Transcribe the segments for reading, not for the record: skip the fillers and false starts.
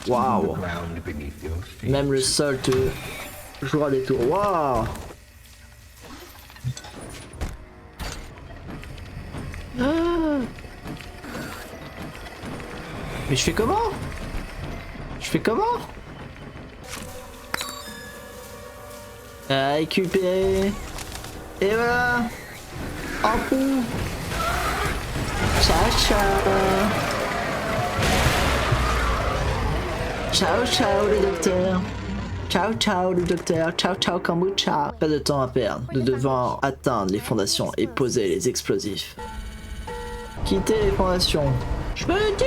Waouh. Même le sol te jouera des tours. Waouh. Ah. Mais je fais comment? Je fais comment? Récupérer. Et voilà. En coup. Ciao ciao. Ciao ciao le docteur. Ciao ciao le docteur. Ciao ciao kombucha. Pas de temps à perdre. Nous devons atteindre les fondations et poser les explosifs. Quitter les fondations. Je me le dis.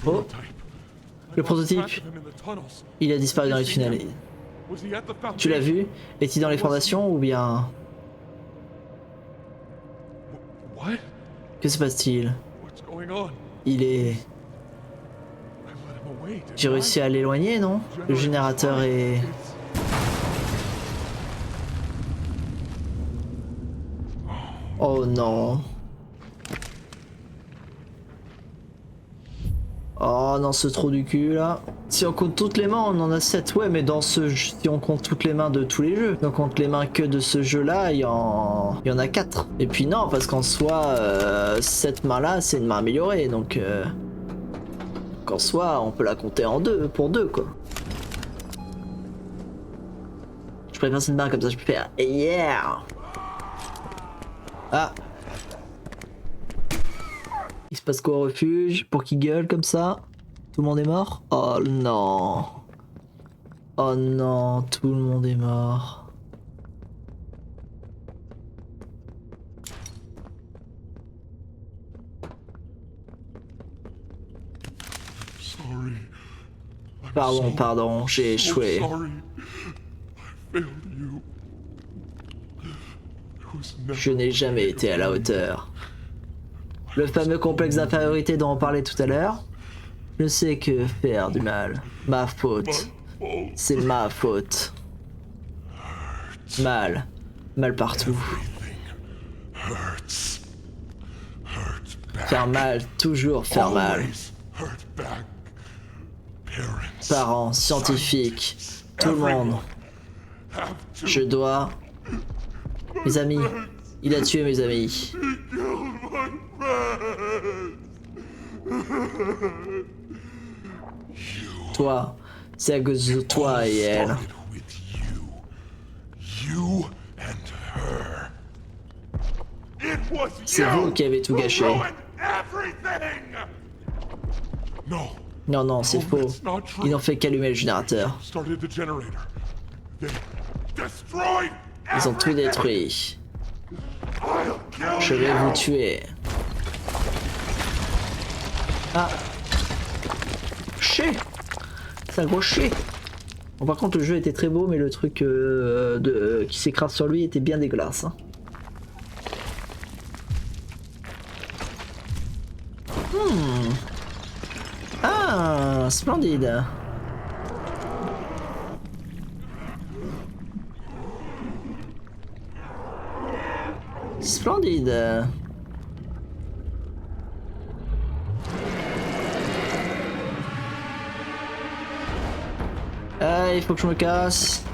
Oh. Le prototype, il a disparu dans les tunnels. Tu l'as vu? Est-il dans les fondations ou bien... Que se passe-t-il? Il est... J'ai réussi à l'éloigner, non? Le générateur est... Oh non. Oh non, ce trou du cul là. Si on compte toutes les mains, on en a 7. Ouais, mais dans ce jeu, si on compte toutes les mains de tous les jeux, si on compte les mains que de ce jeu là, il y en a 4. Et puis non, parce qu'en soi, cette main là, c'est une main améliorée. Donc qu'en soi, on peut la compter en deux, pour 2 quoi. Je préfère cette main comme ça, je peux faire yeah. Ah. Il se passe quoi au refuge pour qu'il gueule comme ça? Tout le monde est mort? Oh non. Oh non, tout le monde est mort. Pardon, j'ai échoué. Je n'ai jamais été à la hauteur. Le fameux complexe d'infériorité dont on parlait tout à l'heure. Je sais que faire du mal. Ma faute. C'est ma faute. Mal. Mal partout. Faire mal, toujours faire mal. Parents, scientifiques, tout le monde. Je dois... Mes amis. Il a tué mes amis. Toi, c'est à cause de toi et elle. C'est vous qui avez tout gâché. Non, non, c'est faux. Ils n'ont fait qu'allumer le générateur. Ils ont tout détruit. Je vais vous tuer. Ah. Chier. C'est un gros chier. Bon, par contre le jeu était très beau mais le truc qui s'écrase sur lui était bien dégueulasse. Hein. Ah, splendide. Splendide. Il faut que je me casse.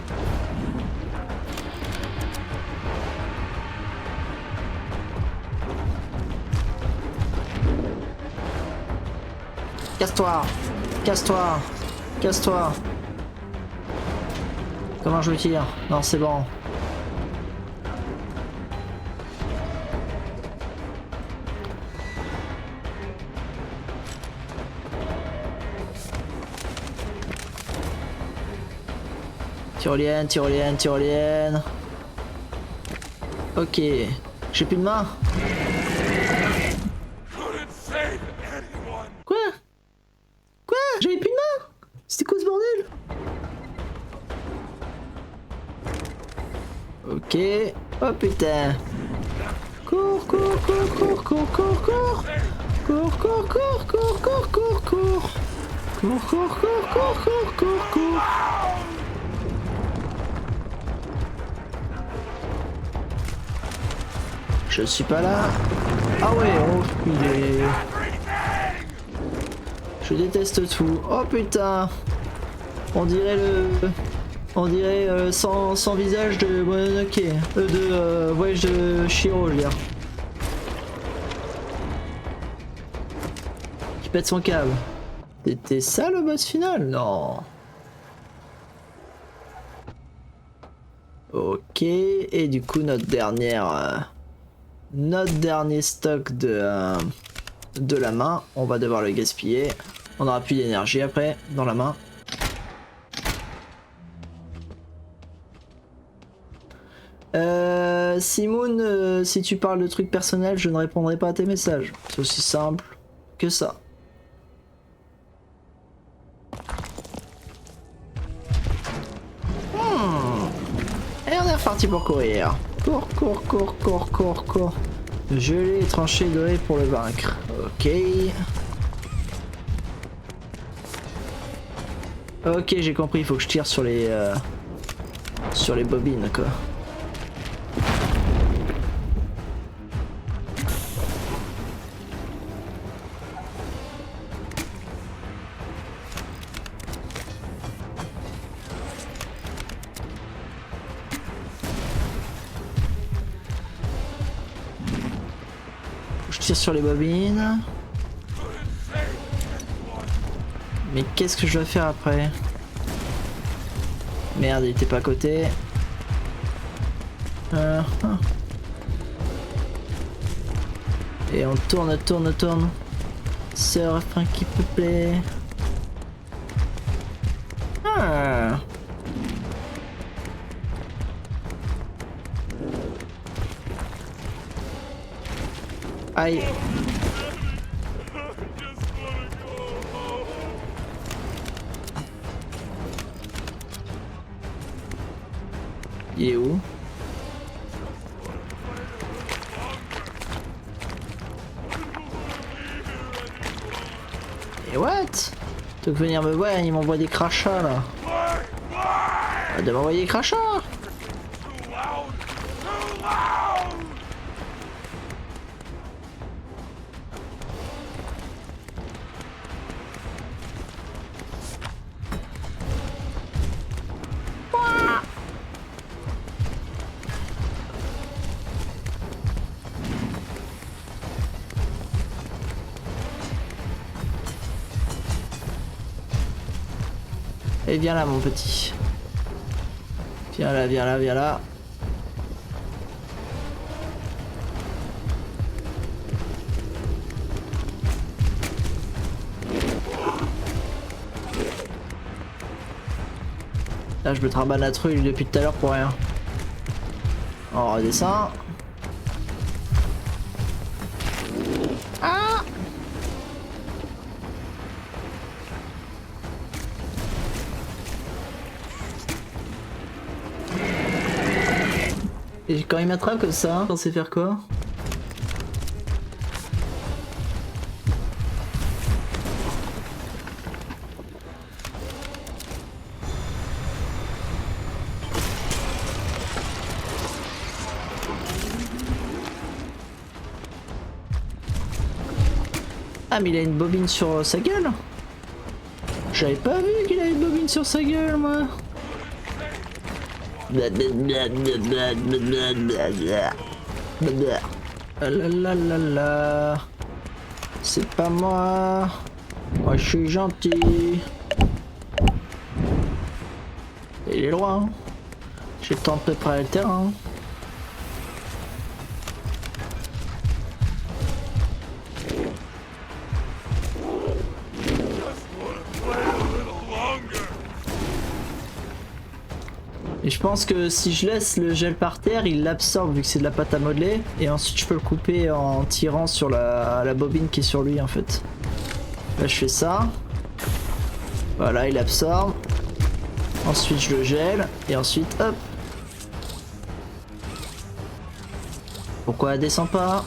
Casse-toi. Casse-toi. Casse-toi. Comment je me tire? Non, c'est bon. Tyrolienne, tyrolienne, tyrolienne. Ok. J'ai plus de main. Quoi? Quoi? J'avais plus de main? C'était quoi ce bordel? Ok. Oh putain. Cours, cours, cours, cours, cours, cours, cours. Cours, cours, cours, cours, cours, cours, cours. Cours, cours, cours, cours, cours, cours, cours. Je suis pas là. Ah ouais, oh, il est... Je déteste tout. Oh putain. On dirait sans visage de Mononoke. Voyage de Shiro, je veux dire. Qui pète son câble. C'était ça le boss final? Non. Ok, et du coup notre dernier stock de la main, on va devoir le gaspiller. On aura plus d'énergie après dans la main. Simone, si tu parles de trucs personnels, je ne répondrai pas à tes messages. C'est aussi simple que ça. Et on est reparti pour courir. Cours. Je l'ai tranché doré pour le vaincre. Ok. Ok, j'ai compris, il faut que je tire sur les bobines, quoi. Je tire sur les bobines. Mais qu'est-ce que je dois faire après? Merde, il était pas à côté. Et on tourne. Ce refrain qui me plaît. Aïe. Il est où? Et what? Tu veux venir me voir, il m'envoie des crachats là. De m'envoyer des crachats. Et viens là mon petit. Viens là. Là je me tramballe la truie depuis tout à l'heure pour rien. On redescend. Ah! Et quand il m'attrape comme ça, on sait faire quoi? Ah mais il a une bobine sur sa gueule. J'avais pas vu qu'il avait une bobine sur sa gueule moi. Lalalala. C'est pas moi. Moi je suis gentil. Il est loin. J'ai le temps de préparer le terrain. Et je pense que si je laisse le gel par terre, il l'absorbe vu que c'est de la pâte à modeler. Et ensuite je peux le couper en tirant sur la bobine qui est sur lui en fait. Là je fais ça. Voilà, il absorbe. Ensuite je le gèle. Et ensuite hop. Pourquoi elle descend pas?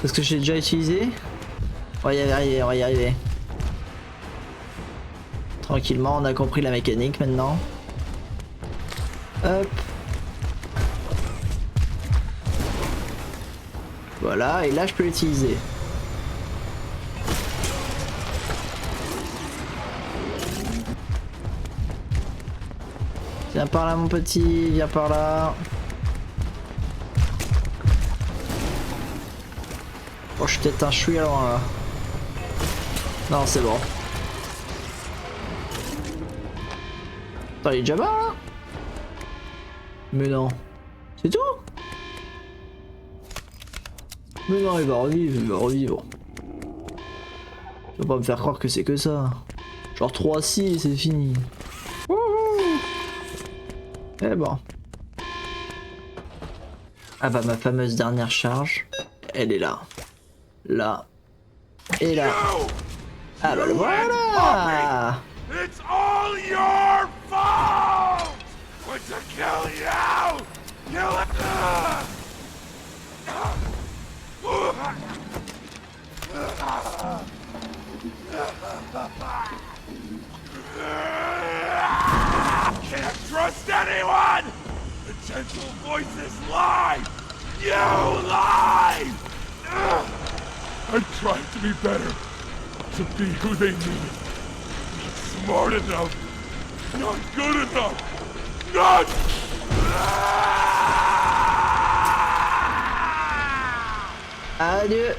Parce que j'ai déjà utilisé. On va y arriver. Tranquillement, on a compris la mécanique maintenant. Hop. Voilà, et là je peux l'utiliser. Viens par là mon petit, viens par là. Oh, je suis peut-être un chouïa loin là. Non, c'est bon. Attends, il est déjà mort là? Mais non. C'est tout? Mais non, il va revivre, il va revivre. Tu vas pas me faire croire que c'est que ça. Genre 3-6 et c'est fini. Wouhou. Eh bon. Ah bah ma fameuse dernière charge, elle est là. Là. Et là. Ah bah le voilà. It's all your fault! When to kill you! Kill it! Can't trust anyone! The gentle voices lie! You lie! I tried to be better, to be who they needed. Not smart enough, not good enough, not... Adieu.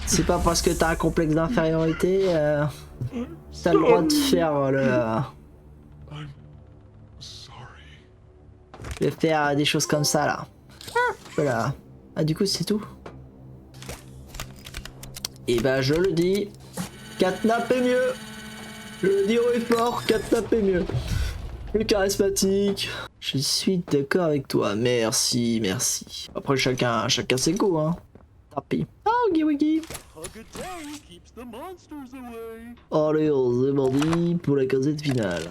C'est pas parce que t'as un complexe d'infériorité, t'as le droit de faire de faire des choses comme ça là. Voilà. Ah du coup c'est tout. Et bah je le dis, Catnap est mieux. Je le dis haut et fort, Catnap est mieux. Plus charismatique. Je suis d'accord avec toi, merci, merci. Après chacun ses goûts hein. Tant pis. Oh Giwigi. Allez, c'est parti pour la casette finale.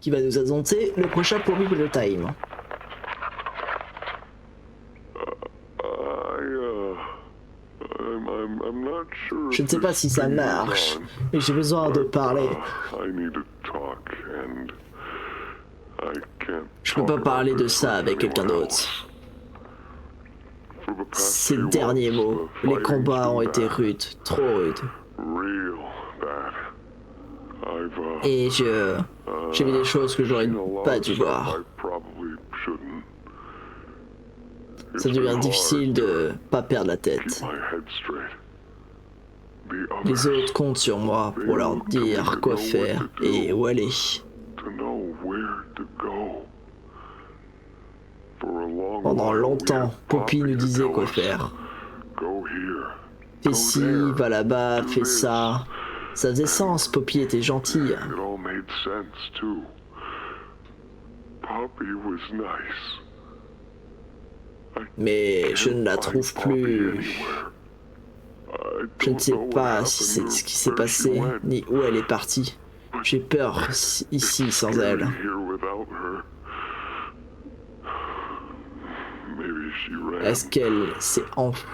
Qui va nous annoncer le prochain pour Bible Time. Je ne sais pas si ça marche, mais j'ai besoin de parler. Je peux pas parler de ça avec quelqu'un d'autre. Ces derniers mots, les combats ont été rudes, trop rudes. Et j'ai vu des choses que j'aurais pas dû voir. Ça devient difficile de pas perdre la tête. Les autres comptent sur moi pour leur dire quoi faire et où aller. Pendant longtemps, Poppy nous disait quoi faire. Fais ci, va là-bas, fais ça. Ça faisait sens, Poppy était gentille. Mais je ne la trouve plus. Je ne sais pas si c'est ce qui s'est passé, ni où elle est partie. J'ai peur ici sans elle. Est-ce qu'elle s'est enfuie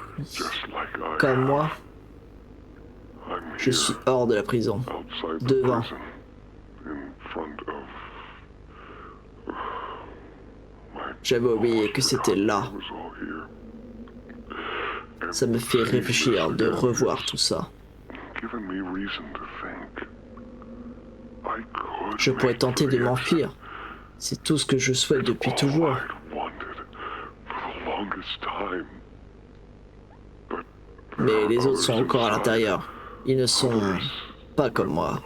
comme moi? Je suis hors de la prison, devant. J'avais oublié que c'était là. Ça me fait réfléchir de revoir tout ça. Je pourrais tenter de m'enfuir. C'est tout ce que je souhaite depuis toujours. Mais les autres sont encore à l'intérieur. Ils ne sont pas comme moi.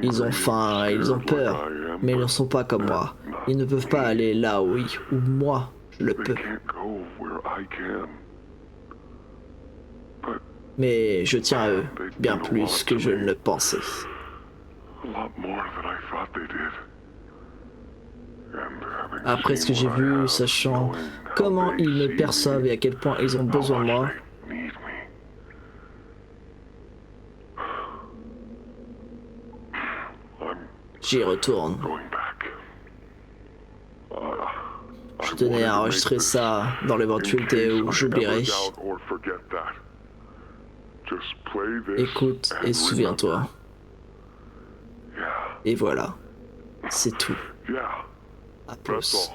Ils ont faim, ils ont peur, mais ils ne sont pas comme moi. Ils ne peuvent pas aller là où moi je le peux. Mais je tiens à eux, bien plus que je ne le pensais. Après ce que j'ai vu, sachant comment ils me perçoivent et à quel point ils ont besoin de moi, j'y retourne. Je tenais à enregistrer ça dans l'éventualité où j'oublierai. Écoute et souviens-toi. Et voilà, c'est tout. À plus.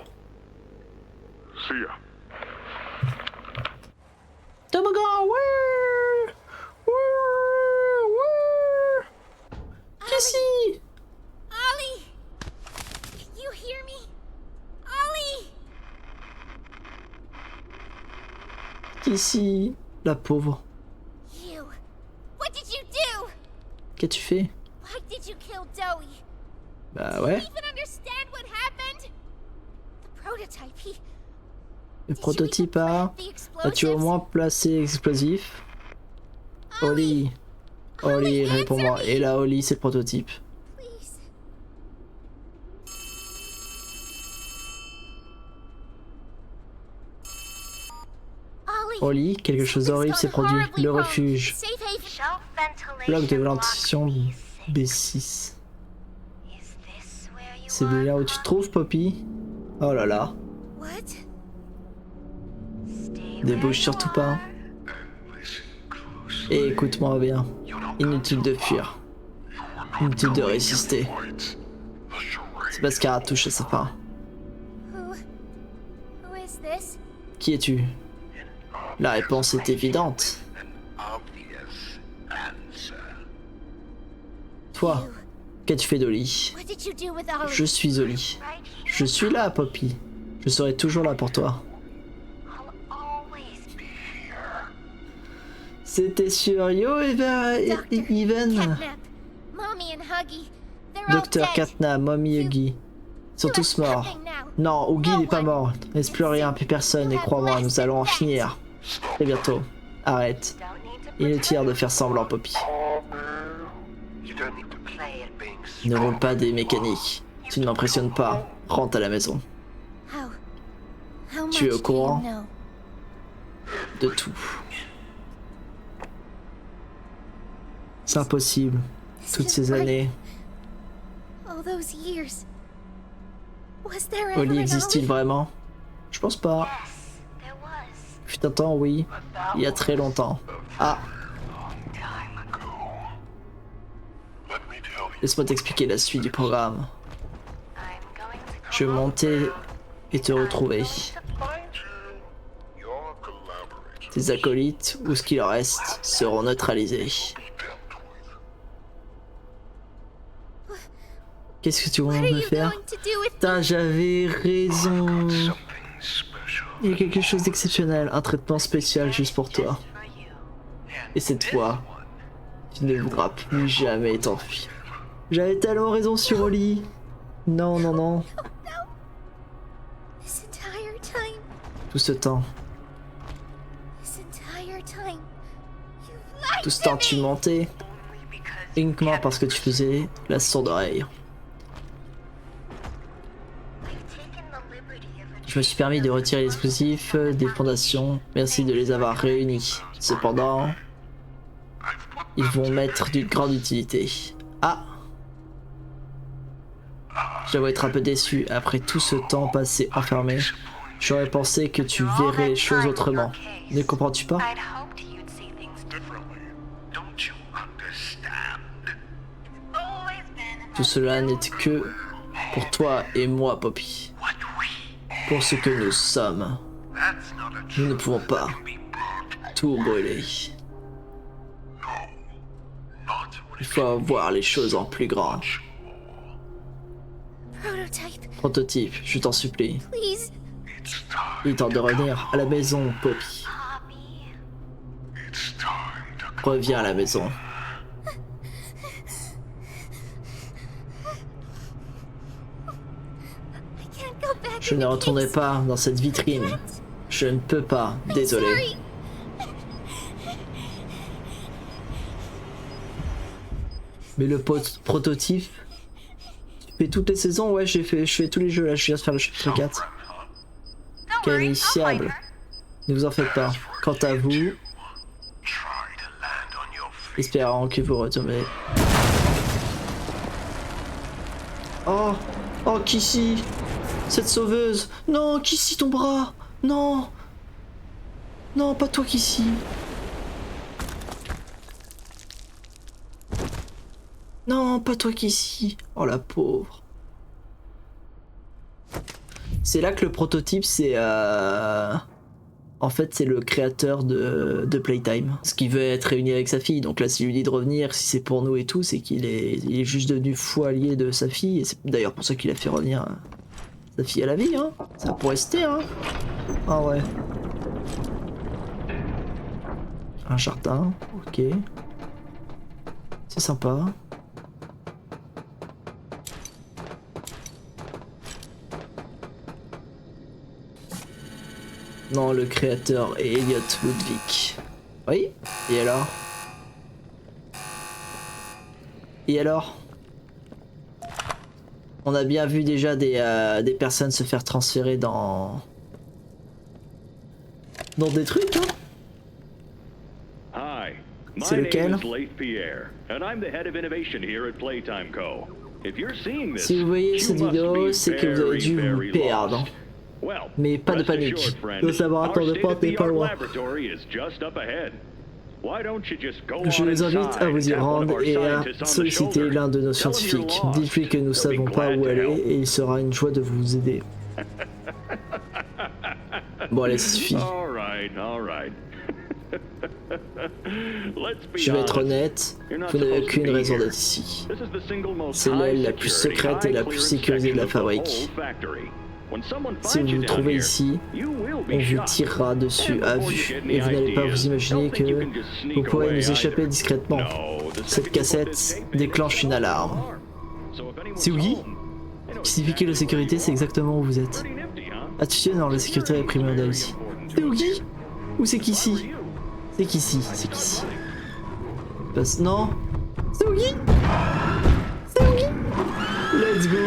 See ya. Toboggan, ouais! Cassie! Ollie! You hear me? Ollie! Cassie, la pauvre. You. What did you do? Qu'as-tu fait? Why did you kill Dowie? Bah ouais, Do you even understand what happened? The prototype, he... le Did you prototype even a... plant the As-tu au explosives? moins placé l'explosif? Oli, Oli, Ollie, réponds-moi. answer me. Et là, Oli, c'est le prototype. Please. Ollie, Oli, quelque chose d'horrible s'est produit. Le refuge. Safe haven. Shelf Bloc de ventilation ventilation block B6. B6. Is this where you C'est are, là où tu te trouves, Poppy? Oh là là. What? Stay Ne where bouge you surtout pas. are. Et écoute-moi bien. Inutile de fuir. Inutile de résister. C'est parce qu'Ara touche à sa fin. Who is this? Qui es-tu? La réponse est évidente. Toi, qu'as-tu fait d'Oli? What did you do with Ollie? Je suis Oli. Je suis là, Poppy. Je serai toujours là pour toi. I'll always be C'était sur Yo Doctor, Even. Catnap, Mommy and Huggy. They're all Docteur dead. Katna, Mommy Huggy. Ils sont tous morts. Non, Huggy n'est pas mort. Il ne reste plus rien, plus personne. Et crois-moi, nous allons en finir. Très bientôt. Arrête. Don't need to Inutile de faire semblant, Poppy. play at being Ne roule pas des mécaniques. Tu ne m'impressionnes pas. Rentre à la maison. How Tu es much au courant? do you know? De tout. C'est impossible. Toutes ces années. All those years. Was there ever Oli an existe-t-il Ollie? vraiment? Je pense pas. yes, there was. Fut un temps, oui. Il y a très longtemps. Ah, Time ago. Let me tell you. laisse-moi t'expliquer la suite du programme. I'm going to Je vais monter et te retrouver. find you. Your collaborators Tes acolytes, ou ce qu'il en reste, seront neutralisés. be dealt with. Qu'est-ce que tu What vas are me you faire? going to do with Putain, j'avais raison. Something special. Il y a quelque chose d'exceptionnel, un traitement spécial juste pour toi. For you. Et cette fois, tu ne voudras plus jamais t'enfuir. J'avais tellement raison sur Oli. Non, non, non. this entire time? Tout ce temps, This entire time. You lied tout ce to temps tu me. mentais, Only because uniquement parce que tu faisais la sourde oreille. I've taken the liberty of Je me suis permis de retirer l'explosif des fondations. Merci de les avoir réunis. Cependant, ils vont m'être d'une grande utilité. Ah! J'avoue être un peu déçu. Après tout ce temps passé enfermé, j'aurais pensé que tu verrais les choses autrement. Ne comprends-tu pas? I'd hoped you'd see things differently. Don't you understand? Always been Tout cela n'était que pour toi et moi, Poppy. what we. Pour ce que nous sommes. That's not a Nous ne pouvons pas tout brûler. Il faut voir les choses en plus grand. Prototype, Prototype, je t'en supplie. please. Il est temps de revenir à la maison, Poppy. Poppy. Reviens à la maison. I can't go back Je in ne the retournerai case. pas dans cette vitrine. Je ne peux pas, désolé. Sorry. Mais le prototype, tu fais toutes les saisons? Ouais, je fais tous les jeux là, je viens de faire le chapitre 4. Don't Quel worry, I'll find initiable. her. Ne vous en faites pas. Quant à vous, Try to land on your feet. espérons que vous retombez. Oh, oh, Kissy, cette sauveuse. Non, Kissy, ton bras. Non, non, pas toi, Kissy. Non, pas toi, Kissy. Oh la pauvre. C'est là que le prototype, c'est... En fait, c'est le créateur de Playtime. Ce qui veut être réuni avec sa fille. Donc là, s'il lui dit de revenir, si c'est pour nous et tout, c'est qu'il est juste devenu fou allié de sa fille. Et c'est d'ailleurs pour ça qu'il a fait revenir sa fille à la vie. Hein. Ça pourrait rester. Hein. Ah ouais. Un jardin. Ok. C'est sympa. Non, le créateur est Elliot Ludwig. Oui. Et alors? Et alors? On a bien vu déjà des personnes se faire transférer dans des trucs, hein? Hi, C'est my lequel? name is Leif Pierre, and I'm the head of innovation here at Playtime Co. If you're seeing this, Si vous voyez you cette must vidéo, be c'est que vous avez dû very, vous very perdre. lost. Well, Mais pas de rest panique. assured, friend, Le laboratoire our de porte n'est pas state-of-the-art loin. laboratory is just up ahead. Why don't you just go Je on vous invite inside à vous y and tap one of rendre our et à scientists on the solliciter shoulder? l'un de nos Tell him you're scientifiques. lost. Dites-lui que nous They'll be savons pas glad où to aller help. et il sera une joie de vous aider. Bon allez, ça suffit. All right, all right. Let's be Je vais être honest. honnête, You're not vous n'avez supposed to aucune be raison here. d'être ici. This is the single most C'est l'aile la high plus security, secrète et la high plus clearance sécurisée de la section of the fabrique. whole factory. When someone Si finds vous you vous down trouvez here, ici, you will on be vous shot. tirera dessus And à before you vue. get Et vous any n'allez pas ideas, vous imaginer don't think you que can just sneak vous pourrez away nous échapper either. discrètement. No, the Cette second you put cassette this tape in, déclenche it's une all alarme. alarm. So if anyone's C'est Oogie? home, they know Qui signifie que la exactly sécurité, where c'est you are. exactement où vous êtes. Pretty nifty, huh? Attention, la sécurité est primordiale ici. C'est Oogie? Ou c'est qu'ici? C'est qu'ici, c'est qu'ici. Non? C'est Oogie? C'est Oogie? Let's go!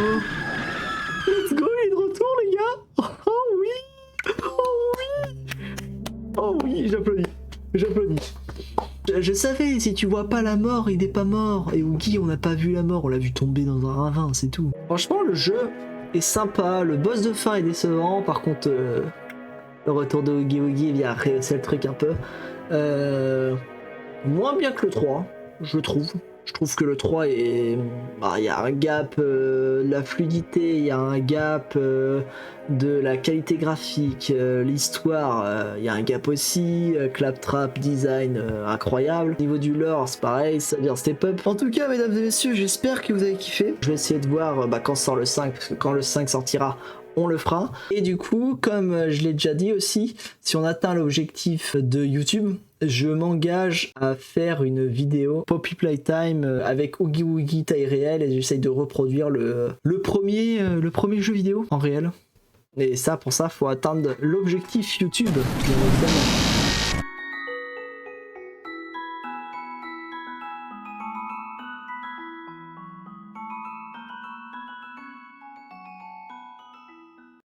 Let's go, il est de retour, les gars! Oh oui! Oh oui! Oh oui, j'applaudis. J'applaudis. Je savais, si tu vois pas la mort, il n'est pas mort. Et Oogie, on n'a pas vu la mort, on l'a vu tomber dans un ravin, c'est tout. Franchement, le jeu est sympa, le boss de fin est décevant, par contre, le retour de Oogie Oogie vient rehausser le truc un peu. Moins bien que le 3, je trouve. Je trouve que le 3 est... Il y a un gap de la fluidité, il y a un gap de la qualité graphique, l'histoire, il y a un gap aussi, claptrap, design incroyable. Au niveau du lore, c'est pareil, ça vient step up. En tout cas, mesdames et messieurs, j'espère que vous avez kiffé. Je vais essayer de voir quand sort le 5, parce que quand le 5 sortira, on le fera. Et du coup, comme je l'ai déjà dit aussi, si on atteint l'objectif de YouTube, je m'engage à faire une vidéo Poppy Playtime avec Oogie Oogie taille réelle et j'essaye de reproduire le premier jeu vidéo en réel. Et ça, pour ça, faut atteindre l'objectif YouTube, bien évidemment.